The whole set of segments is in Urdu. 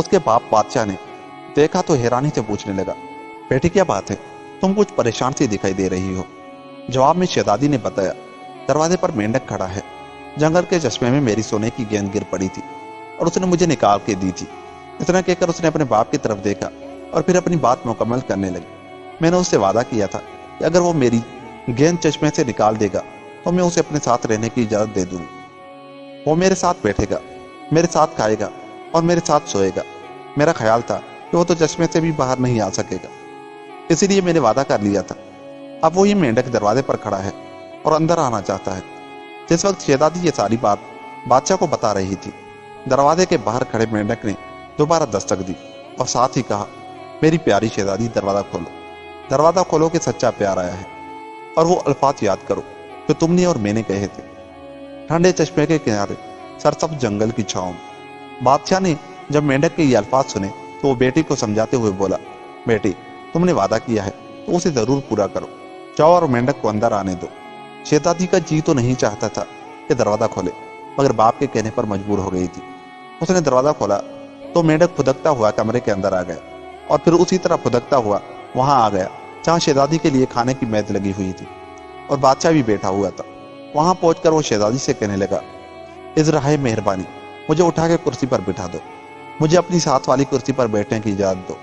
اس کے باپ بادشاہ نے دیکھا تو حیرانی سے پوچھنے لگا، بیٹی کیا بات ہے، تم کچھ پریشان سی دکھائی دے رہی ہو؟ جواب میں شہزادی نے بتایا، دروازے پر مینڈک کھڑا ہے، جنگل کے چشمے میں میری سونے کی گیند گر پڑی تھی اور اس نے مجھے نکال کے دی تھی۔ اتنا کہہ کر اس نے اپنے باپ کی طرف دیکھا اور پھر اپنی بات مکمل کرنے لگی۔ میں نے اس سے وعدہ کیا تھا کہ اگر وہ میری گیند چشمے سے نکال دے گا تو میں اسے اپنے ساتھ رہنے کی اجازت دے دوں گی۔ وہ میرے ساتھ بیٹھے گا، میرے ساتھ کھائے گا اور میرے ساتھ سوئے گا۔ میرا خیال تھا کہ وہ تو چشمے سے بھی باہر نہیں آ سکے گا، اسی لیے میں نے وعدہ کر لیا تھا۔ اب وہی مینڈک دروازے پر کھڑا ہے اور اندر آنا چاہتا ہے۔ جس وقت شہزادی یہ ساری بات بادشاہ کو بتا رہی تھی، دروازے کے باہر کھڑے مینڈک نے دوبارہ دستک دی اور ساتھ ہی کہا، میری پیاری شہزادی دروازہ کھولو، دروازہ کھولو کہ سچا پیار آیا ہے، اور وہ الفاظ یاد کرو جو تم نے اور میں نے کہے تھے۔ ٹھنڈے چشمے کے کنارے سرسبز جنگل کی چھاؤں میں۔ بادشاہ نے جب مینڈک کے یہ الفاظ سنے تو وہ بیٹی کو سمجھاتے ہوئے بولا، بیٹی تم نے وعدہ کیا ہے تو اسے ضرور پورا کرو، جاؤ اور مینڈک کو اندر آنے دو۔ شہزادی کا جی تو نہیں چاہتا تھا کہ دروازہ کھولے، مگر باپ کے کہنے پر مجبور ہو گئی تھی۔ اس نے دروازہ کھولا تو مینڈک پھدکتا ہوا کمرے کے اندر آ گیا اور پھر اسی طرح پھدکتا ہوا وہاں آ گیا جہاں شہزادی کے لیے کھانے کی میز لگی ہوئی تھی اور بادشاہ بھی بیٹھا ہوا تھا۔ وہاں پہنچ کر وہ شہزادی سے کہنے لگا، عذرائے مہربانی مجھے اٹھا کے کرسی پر بٹھا دو، مجھے اپنی ساتھ والی کرسی پر بیٹھنے کی اجازت دو۔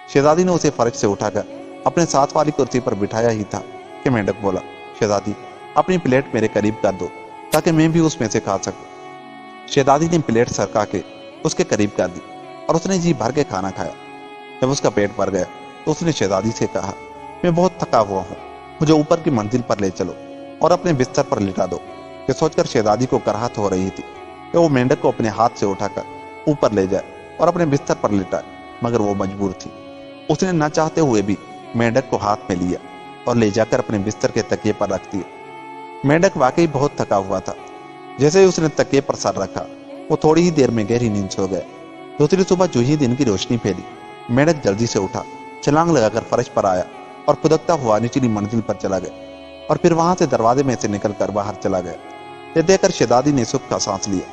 شہزادی نے اسے فرش سے اٹھا کر اپنے ساتھ والی کرسی پر بٹھایا ہی تھا کہ مینڈک بولا، شہزادی اپنی پلیٹ میرے قریب کر دو تاکہ میں بھی اس میں سے کھا سکوں۔ شہزادی نے پلیٹ سرکا کے اس کے قریب کر دی اور اس نے جی بھر کے کھانا کھایا۔ جب اس کا پیٹ بھر گیا تو اس نے شہزادی سے کہا، میں بہت تھکا ہوا ہوں، مجھے اوپر کی منزل پر لے چلو اور اپنے بستر پر لٹا دو۔ یہ سوچ کر شہزادی کو کراہت ہو رہی تھی کہ وہ مینڈک کو اپنے ہاتھ سے اٹھا کر اوپر لے جائے اور اپنے بستر پر لٹائے، مگر وہ مجبور تھی۔ اس نے نہ چاہتے ہوئے بھی مینڈک کو ہاتھ میں لیا اور لے جا کر اپنے بستر کے تکیے پر رکھ دیا۔ مینڈک واقعی بہت تھکا ہوا تھا۔ جیسے ہی اس نے تکیے پر سر رکھا وہ تھوڑی ہی دیر میں گہری نیند سو گیا۔ دوسری صبح جو ہی دن کی روشنی پھیلی، مینڈک جلدی سے اٹھا، چھلانگ لگا کر فرش پر آیا اور پھدکتا ہوا نچلی منزل پر چلا گیا اور پھر وہاں سے دروازے میں سے نکل کر باہر چلا گیا۔ یہ دیکھ کر شہزادی نے سکھ کا سانس لیا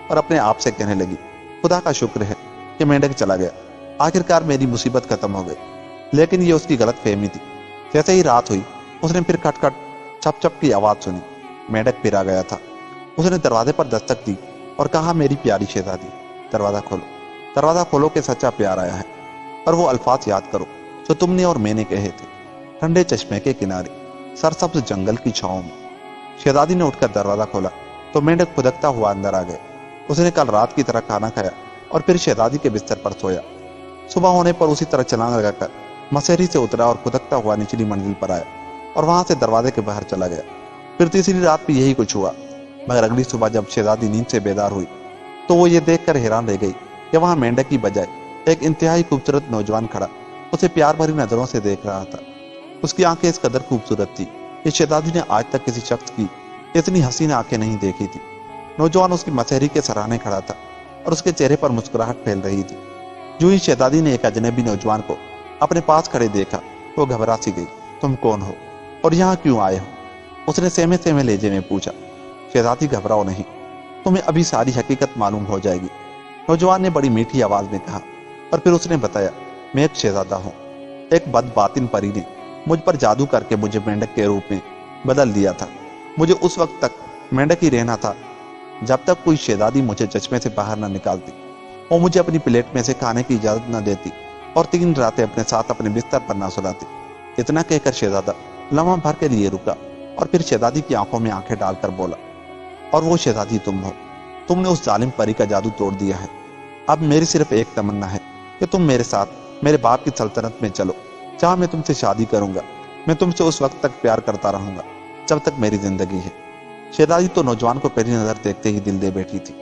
اور اپنے آپ سے کہنے لگی، خدا کا شکر ہے کہ مینڈک چلا گیا، آخرکار میری مصیبت ختم ہو گئی۔ لیکن یہ اس کی غلط فہمی تھی۔ جیسے ہی رات ہوئی اس نے پھر کھٹ کھٹ چپ چپ کی آواز سنی۔ مینڈک پھر آ گیا تھا۔ اس نے دروازے پر دستک دی اور کہا، میری پیاری شہزادی دروازہ کھولو، دروازہ کھولو کہ سچا پیار آیا ہے، اور وہ الفاظ یاد کرو جو تم نے اور میں نے کہے تھے۔ ٹھنڈے چشمے کے کنارے سرسبز جنگل کی چھاؤں میں۔ شہزادی نے اٹھ کر دروازہ کھولا تو مینڈک پھدکتا ہوا اندر آ گیا۔ اس نے کل رات کی طرح کھانا کھایا اور پھر شہزادی کے بستر پر سویا۔ صبح ہونے پر اسی طرح چھلانگ لگا کر مسیری سے اترا اور پھدکتا ہوا نچلی منزل پر آیا اور وہاں سے دروازے کے باہر چلا گیا۔ پھر تیسری رات بھی یہی کچھ ہوا، مگر اگلی صبح جب شہزادی نیند سے بیدار ہوئی تو وہ یہ دیکھ کر حیران رہ گئی کہ وہاں مینڈک کی بجائے ایک انتہائی خوبصورت نوجوان کھڑا اسے پیار بھری نظروں سے دیکھ رہا تھا۔ اس کی آنکھیں اس قدر خوبصورت تھی کہ شہزادی نے آج تک کسی شخص کی اتنی حسین آنکھیں نہیں دیکھی تھی۔ نوجوان اس کی مسحری کے سراہنے کھڑا تھا اور اس کے چہرے پر مسکراہٹ پھیل رہی تھی۔ جو ہی شہزادی نے ایک اجنبی نوجوان کو اپنے پاس کھڑے دیکھا وہ گھبرا سی گئی۔ تم کون ہو اور یہاں کیوں آئے ہو؟ اس نے سہمے سہمے لہجے میں پوچھا۔ شہزادی گھبراؤ نہیں، تمہیں ابھی ساری حقیقت معلوم ہو جائے گی، نوجوان نے بڑی میٹھی آواز میں کہا، اور پھر اس نے بتایا، میں ایک شہزادہ ہوں۔ ایک بد باطن پری نے مجھ پر جادو کر کے مجھے مینڈک کے روپ میں بدل دیا تھا۔ مجھے اس وقت تک مینڈک ہی رہنا تھا جب تک کوئی شہزادی مجھے چشمے سے باہر نہ نکالتی، وہ مجھے اپنی پلیٹ میں سے کھانے کی اجازت نہ دیتی اور 3 راتیں اپنے ساتھ اپنے بستر پر نہ سلاتی۔ اتنا کہہ کر شہزادہ لمحہ بھر کے لیے رکا اور پھر شہزادی کی آنکھوں میں آنکھیں ڈال کر بولا، اور وہ شہزادی تم ہو۔ تم نے اس ظالم پری کا جادو توڑ دیا ہے۔ اب میری صرف ایک تمنا ہے کہ تم میرے ساتھ میرے باپ کی سلطنت میں چلو، جہاں میں تم سے شادی کروں گا۔ میں تم سے اس وقت تک پیار کرتا رہوں گا جب تک میری زندگی ہے۔ شہزادی تو نوجوان کو پہلی نظر دیکھتے ہی دل دے بیٹھی تھی۔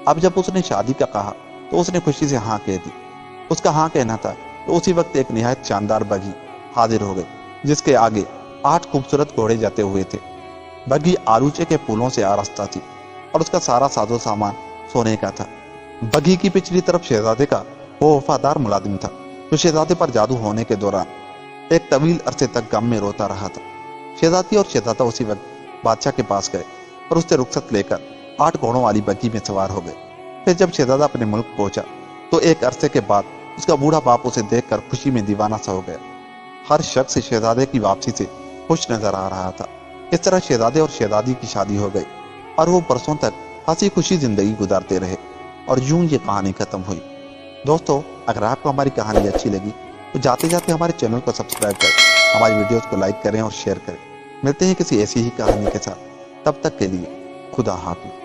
اب جب اس نے شادی کا کہا تو اس نے خوشی سے ہاں کہہ دی۔ اس کا ہاں کہنا تھا تو اسی وقت ایک نہایت شاندار بگھی حاضر ہو گئی، جس کے آگے 8 خوبصورت گھوڑے جاتے ہوئے تھے۔ بگھی آلوچے کے پھولوں سے آراستہ تھی اور اس کا سارا ساز و سامان سونے کا تھا۔ بگھی کی پچھلی طرف شہزادے کا وہ وفادار ملازم تھا جو شہزادے پر جادو ہونے کے دوران ایک طویل عرصے تک غم میں روتا رہا تھا۔ شہزادی اور شہزادہ اسی وقت بادشاہ کے پاس گئے اور اس سے رخصت لے کر 8 گھوڑوں والی بگھی میں سوار ہو گئے۔ پھر جب شہزادہ اپنے ملک پہنچا تو ایک عرصے کے بعد اس کا بوڑھا باپ اسے دیکھ کر خوشی میں دیوانہ سا ہو گیا۔ ہر شخص شہزادے کی واپسی سے خوش نظر آ رہا تھا۔ اس طرح شہزادے اور شہزادی کی شادی ہو گئی اور وہ برسوں تک ہنسی خوشی زندگی گزارتے رہے، اور یوں یہ کہانی ختم ہوئی۔ دوستو، اگر آپ کو ہماری کہانی اچھی لگی تو جاتے جاتے ہمارے چینل کو سبسکرائب کریں، ہماری ویڈیوز کو لائک کریں اور شیئر کریں۔ ملتے ہیں کسی ایسی ہی کہانی کے ساتھ، تب تک کے لیے خدا حافظ۔